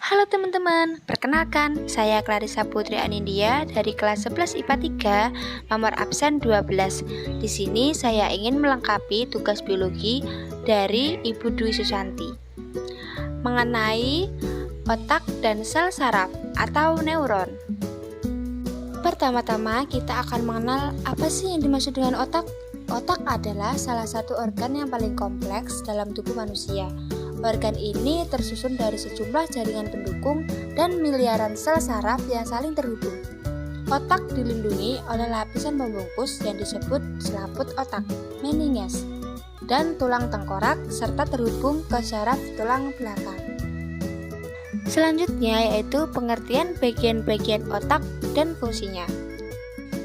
Halo teman-teman, perkenalkan saya Clarissa Putri Anindya dari kelas 11 IPA 3, nomor absen 12. Di sini saya ingin melengkapi tugas biologi dari Ibu Dwi Susanti mengenai otak dan sel saraf atau neuron. Pertama-tama kita akan mengenal apa sih yang dimaksud dengan otak. Otak adalah salah satu organ yang paling kompleks dalam tubuh manusia. Organ ini tersusun dari sejumlah jaringan pendukung dan miliaran sel saraf yang saling terhubung. Otak dilindungi oleh lapisan pembungkus yang disebut selaput otak, meninges, dan tulang tengkorak serta terhubung ke saraf tulang belakang. Selanjutnya yaitu pengertian bagian-bagian otak dan fungsinya.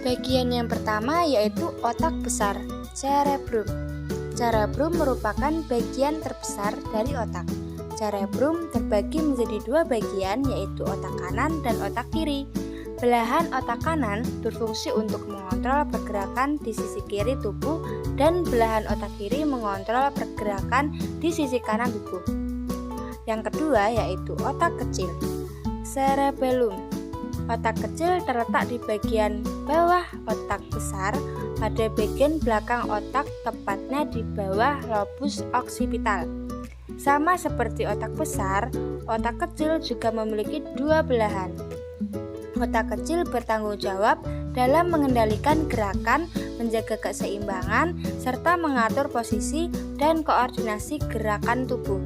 Bagian yang pertama yaitu otak besar, cerebrum. Cerebrum merupakan bagian terbesar dari otak. Cerebrum terbagi menjadi dua bagian, yaitu otak kanan dan otak kiri. Belahan otak kanan berfungsi untuk mengontrol pergerakan di sisi kiri tubuh dan belahan otak kiri mengontrol pergerakan di sisi kanan tubuh. Yang kedua yaitu otak kecil, cerebellum. Otak kecil terletak di bagian bawah otak besar pada bagian belakang otak, tepatnya di bawah lobus occipital. Sama seperti otak besar, otak kecil juga memiliki dua belahan. Otak kecil bertanggung jawab dalam mengendalikan gerakan, menjaga keseimbangan, serta mengatur posisi dan koordinasi gerakan tubuh.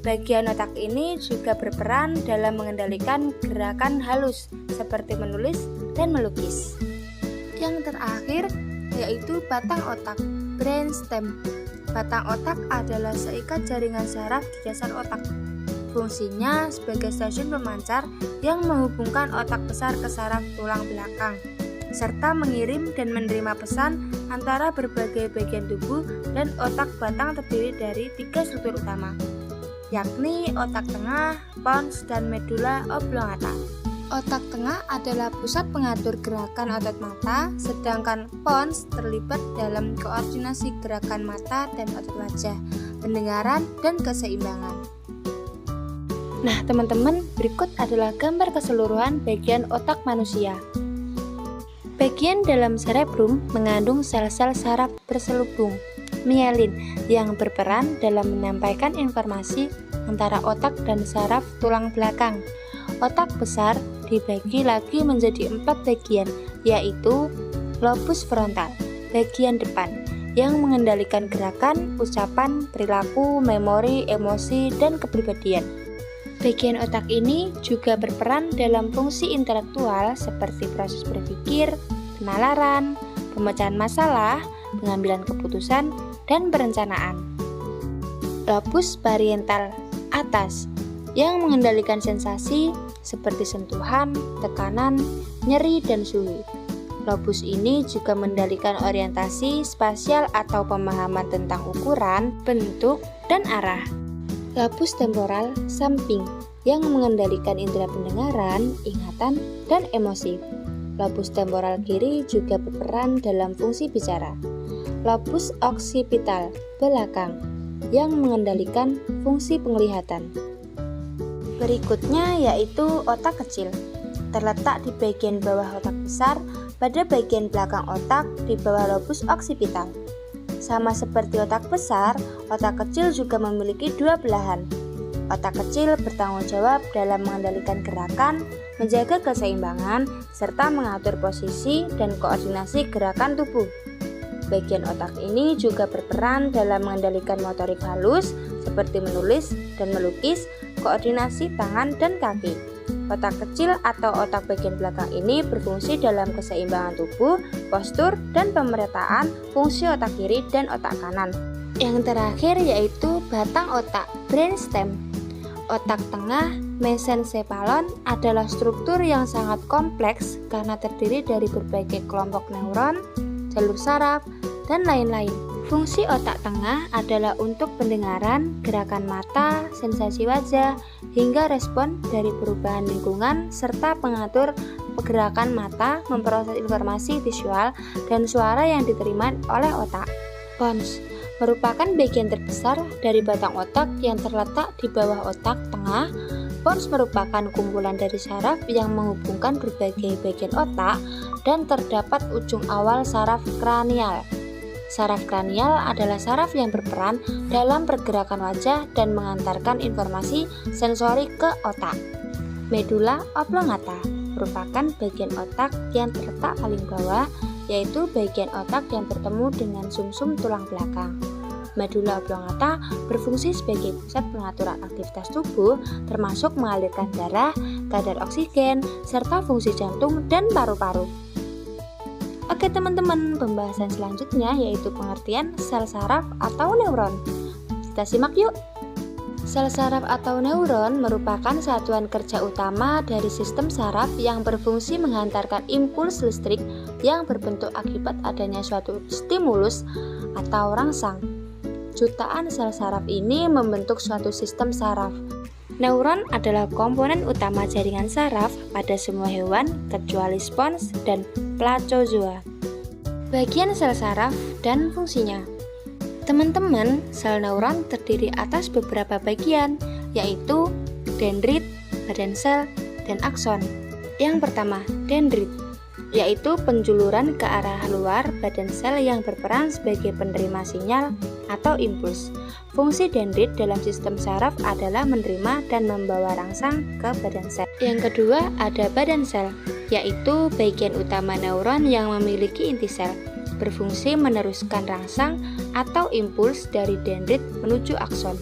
Bagian otak ini juga berperan dalam mengendalikan gerakan halus seperti menulis dan melukis. Yang terakhir yaitu batang otak, brainstem. Batang otak adalah seikat jaringan saraf di dasar otak. Fungsinya sebagai stasiun pemancar yang menghubungkan otak besar ke saraf tulang belakang, serta mengirim dan menerima pesan antara berbagai bagian tubuh. Dan otak batang terdiri dari tiga struktur utama, yakni otak tengah, pons, dan medula oblongata. Otak tengah adalah pusat pengatur gerakan otot mata, sedangkan pons terlibat dalam koordinasi gerakan mata dan otot wajah, pendengaran, dan keseimbangan. Nah teman-teman, berikut adalah gambar keseluruhan bagian otak manusia. Bagian dalam cerebrum mengandung sel-sel saraf berselubung, mielin, yang berperan dalam menyampaikan informasi antara otak dan saraf tulang belakang. Otak besar dibagi lagi menjadi 4 bagian, yaitu lobus frontal, bagian depan, yang mengendalikan gerakan, ucapan, perilaku, memori, emosi, dan kepribadian. Bagian otak ini juga berperan dalam fungsi intelektual seperti proses berpikir, penalaran, pemecahan masalah, pengambilan keputusan, dan perencanaan. Lobus parietal atas yang mengendalikan sensasi seperti sentuhan, tekanan, nyeri, dan suhu. Lobus ini juga mengendalikan orientasi spasial atau pemahaman tentang ukuran, bentuk, dan arah. Lobus temporal samping yang mengendalikan indera pendengaran, ingatan, dan emosi. Lobus temporal kiri juga berperan dalam fungsi bicara. Lobus occipital belakang yang mengendalikan fungsi penglihatan. Berikutnya yaitu otak kecil, terletak di bagian bawah otak besar pada bagian belakang otak di bawah lobus occipital. Sama seperti otak besar, otak kecil juga memiliki dua belahan. Otak kecil bertanggung jawab dalam mengendalikan gerakan, menjaga keseimbangan, serta mengatur posisi dan koordinasi gerakan tubuh. Bagian otak ini juga berperan dalam mengendalikan motorik halus seperti menulis dan melukis, koordinasi tangan dan kaki. Otak kecil atau otak bagian belakang ini berfungsi dalam keseimbangan tubuh, postur, dan pemerataan fungsi otak kiri dan otak kanan. Yang terakhir yaitu batang otak, brainstem. Otak tengah, mesencephalon, adalah struktur yang sangat kompleks karena terdiri dari berbagai kelompok neuron, jalur saraf, dan lain-lain. Fungsi otak tengah adalah untuk pendengaran, gerakan mata, sensasi wajah, hingga respon dari perubahan lingkungan, serta pengatur pergerakan mata, memproses informasi visual dan suara yang diterima oleh otak. Pons merupakan bagian terbesar dari batang otak yang terletak di bawah otak tengah Pons merupakan kumpulan dari saraf yang menghubungkan berbagai bagian otak dan terdapat ujung awal saraf kranial. Saraf kranial adalah saraf yang berperan dalam pergerakan wajah dan mengantarkan informasi sensori ke otak. Medula oblongata merupakan bagian otak yang terletak paling bawah, yaitu bagian otak yang bertemu dengan sumsum tulang belakang. Medula oblongata berfungsi sebagai pusat pengaturan aktivitas tubuh, termasuk mengalirkan darah, kadar oksigen, serta fungsi jantung dan paru-paru. Oke teman-teman, pembahasan selanjutnya yaitu pengertian sel saraf atau neuron. Kita simak yuk. Sel saraf atau neuron merupakan satuan kerja utama dari sistem saraf yang berfungsi menghantarkan impuls listrik yang berbentuk akibat adanya suatu stimulus atau rangsang. Jutaan sel saraf ini membentuk suatu sistem saraf. Neuron adalah komponen utama jaringan saraf pada semua hewan kecuali spons dan placozoa. Bagian sel saraf dan fungsinya. Teman-teman, sel neuron terdiri atas beberapa bagian, yaitu dendrit, badan sel, dan akson. Yang pertama, dendrit, yaitu penjuluran ke arah luar badan sel yang berperan sebagai penerima sinyal atau impuls. Fungsi dendrit dalam sistem saraf adalah menerima dan membawa rangsang ke badan sel. Yang kedua, ada badan sel, yaitu bagian utama neuron yang memiliki inti sel, berfungsi meneruskan rangsang atau impuls dari dendrit menuju akson.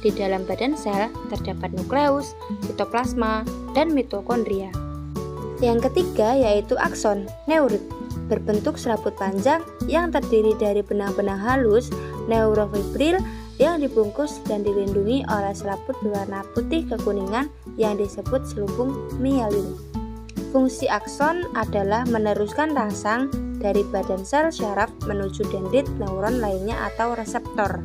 Di dalam badan sel terdapat nukleus, sitoplasma, dan mitokondria. Yang ketiga yaitu akson, neurit, berbentuk serabut panjang yang terdiri dari benang-benang halus neurofibril yang dibungkus dan dilindungi oleh selaput berwarna putih kekuningan yang disebut selubung mielin. Fungsi akson adalah meneruskan rangsang dari badan sel syaraf menuju dendrit neuron lainnya atau reseptor.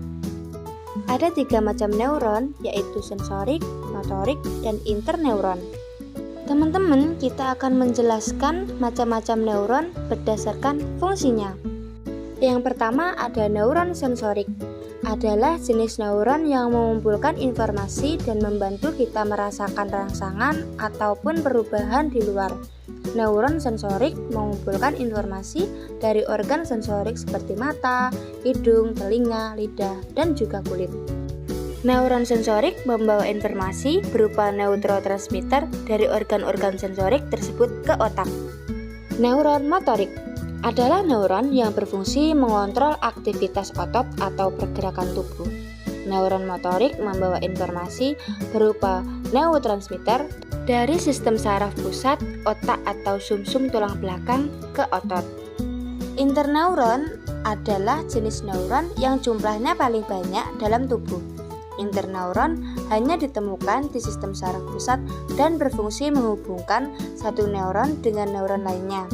Ada 3 macam neuron, yaitu sensorik, motorik, dan interneuron. Teman-teman, kita akan menjelaskan macam-macam neuron berdasarkan fungsinya. Yang pertama ada neuron sensorik. Adalah jenis neuron yang mengumpulkan informasi dan membantu kita merasakan rangsangan ataupun perubahan di luar. Neuron sensorik mengumpulkan informasi dari organ sensorik seperti mata, hidung, telinga, lidah, dan juga kulit. Neuron sensorik membawa informasi berupa neurotransmitter dari organ-organ sensorik tersebut ke otak. Neuron motorik adalah neuron yang berfungsi mengontrol aktivitas otot atau pergerakan tubuh. Neuron motorik membawa informasi berupa neurotransmitter dari sistem saraf pusat, otak atau sumsum tulang belakang ke otot. Interneuron adalah jenis neuron yang jumlahnya paling banyak dalam tubuh. Interneuron hanya ditemukan di sistem saraf pusat dan berfungsi menghubungkan satu neuron dengan neuron lainnya.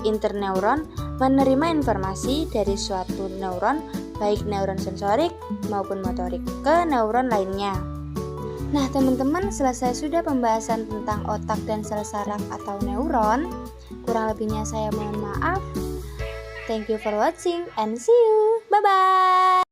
Interneuron menerima informasi dari suatu neuron, baik neuron sensorik maupun motorik, ke neuron lainnya. Nah teman-teman, selesai sudah pembahasan tentang otak dan sel saraf atau neuron. Kurang lebihnya saya mohon maaf. Thank you for watching and see you. Bye-bye.